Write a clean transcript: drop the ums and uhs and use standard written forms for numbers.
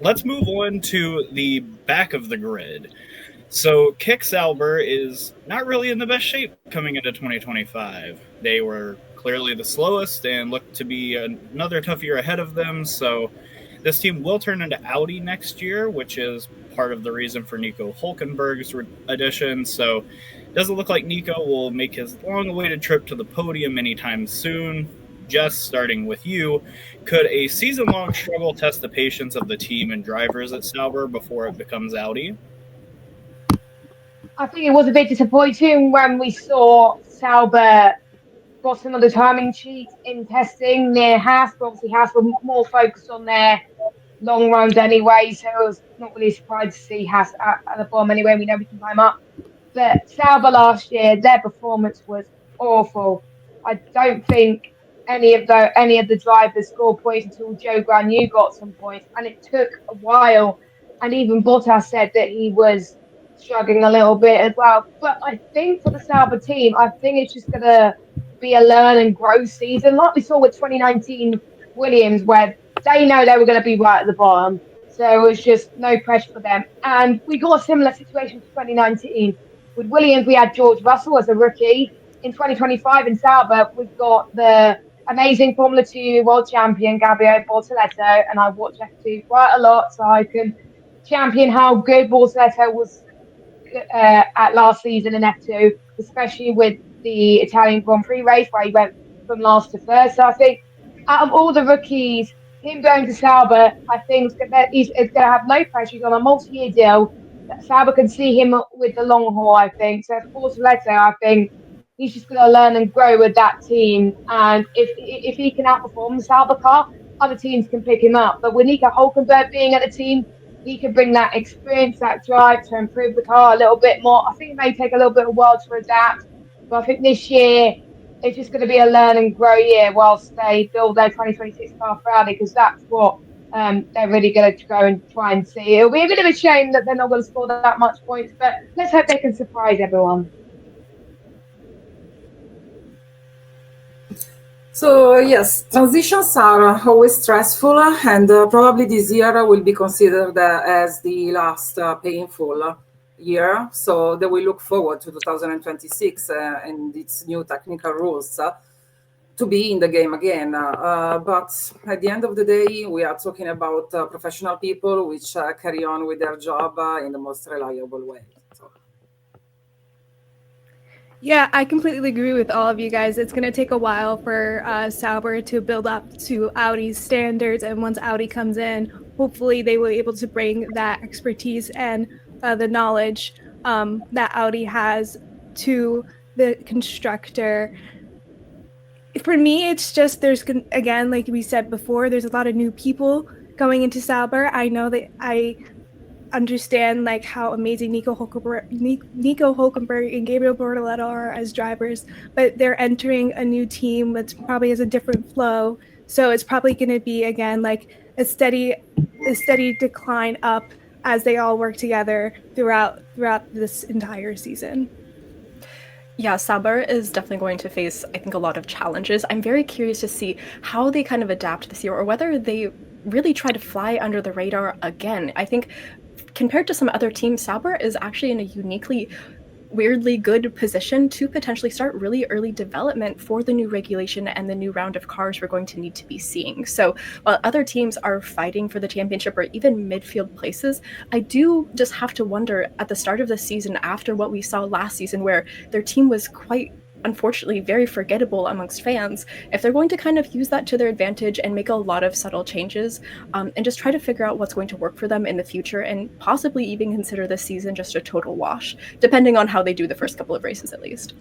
let's move on to the back of the grid. So Kick Sauber is not really in the best shape coming into 2025. They were clearly the slowest and looked to be another tough year ahead of them. So this team will turn into Audi next year, which is part of the reason for Nico Hulkenberg's addition. So it doesn't look like Nico will make his long-awaited trip to the podium anytime soon. Just starting with you, could a season-long struggle test the patience of the team and drivers at Sauber before it becomes Audi? I think it was a bit disappointing when we saw Sauber bottom of the timing sheet in testing near Haas. But obviously, Haas were more focused on their long runs anyway, so I was not really surprised to see Haas at the bottom anyway. We know we can climb up. But Sauber last year, their performance was awful. I don't think any of the drivers scored points until Joe Granu got some points, and it took a while. And even Bottas said that he was struggling a little bit as well. But I think for the Sauber team, I think it's just gonna be a learn and grow season, like we saw with 2019 Williams, where they know they were going to be right at the bottom. So it was just no pressure for them. And we got a similar situation to 2019. With Williams, we had George Russell as a rookie. In 2025 in Sauber, we've got the amazing Formula 2 world champion, Gabriele Bortoleto. And I watch F2 quite a lot, so I can champion how good Bortoleto was at last season in F2, especially with the Italian Grand Prix race where he went from last to third. So I think out of all the rookies, him going to Sauber, I think he's going to have no pressure. He's on a multi-year deal. Sauber can see him with the long haul, I think. So for Bortoleto, I think he's just going to learn and grow with that team. And if he can outperform the Sauber car, other teams can pick him up. But with Nico Hulkenberg being at the team, he can bring that experience, that drive to improve the car a little bit more. I think it may take a little bit of a while to adapt, but I think this year it's just going to be a learn and grow year whilst they build their 2026 car for Audi, because that's what they're really going to go and try and see. It'll be a bit of a shame that they're not going to score that much points, but let's hope they can surprise everyone. So yes, transitions are always stressful, and probably this year will be considered as the last painful year. So they will look forward to 2026 and its new technical rules to be in the game again. But at the end of the day, we are talking about professional people which carry on with their job in the most reliable way. So. Yeah, I completely agree with all of you guys. It's going to take a while for Sauber to build up to Audi's standards. And once Audi comes in, hopefully they will be able to bring that expertise and the knowledge that Audi has to the constructor. For me, it's just again, like we said before, there's a lot of new people going into Sauber. I know that I understand like how amazing Nico Hulkenberg and Gabriele Bortoleto are as drivers, but they're entering a new team that probably has a different flow. So it's probably going to be again like a steady decline up as they all work together throughout this entire season. Yeah, Sauber is definitely going to face, I think, a lot of challenges. I'm very curious to see how they kind of adapt this year, or whether they really try to fly under the radar again. I think compared to some other teams, Sauber is actually in a uniquely, weirdly good position to potentially start really early development for the new regulation and the new round of cars we're going to need to be seeing. So while other teams are fighting for the championship or even midfield places, I do just have to wonder at the start of the season, after what we saw last season, where their team was quite unfortunately very forgettable amongst fans, if they're going to kind of use that to their advantage and make a lot of subtle changes and just try to figure out what's going to work for them in the future, and possibly even consider this season just a total wash, depending on how they do the first couple of races at least.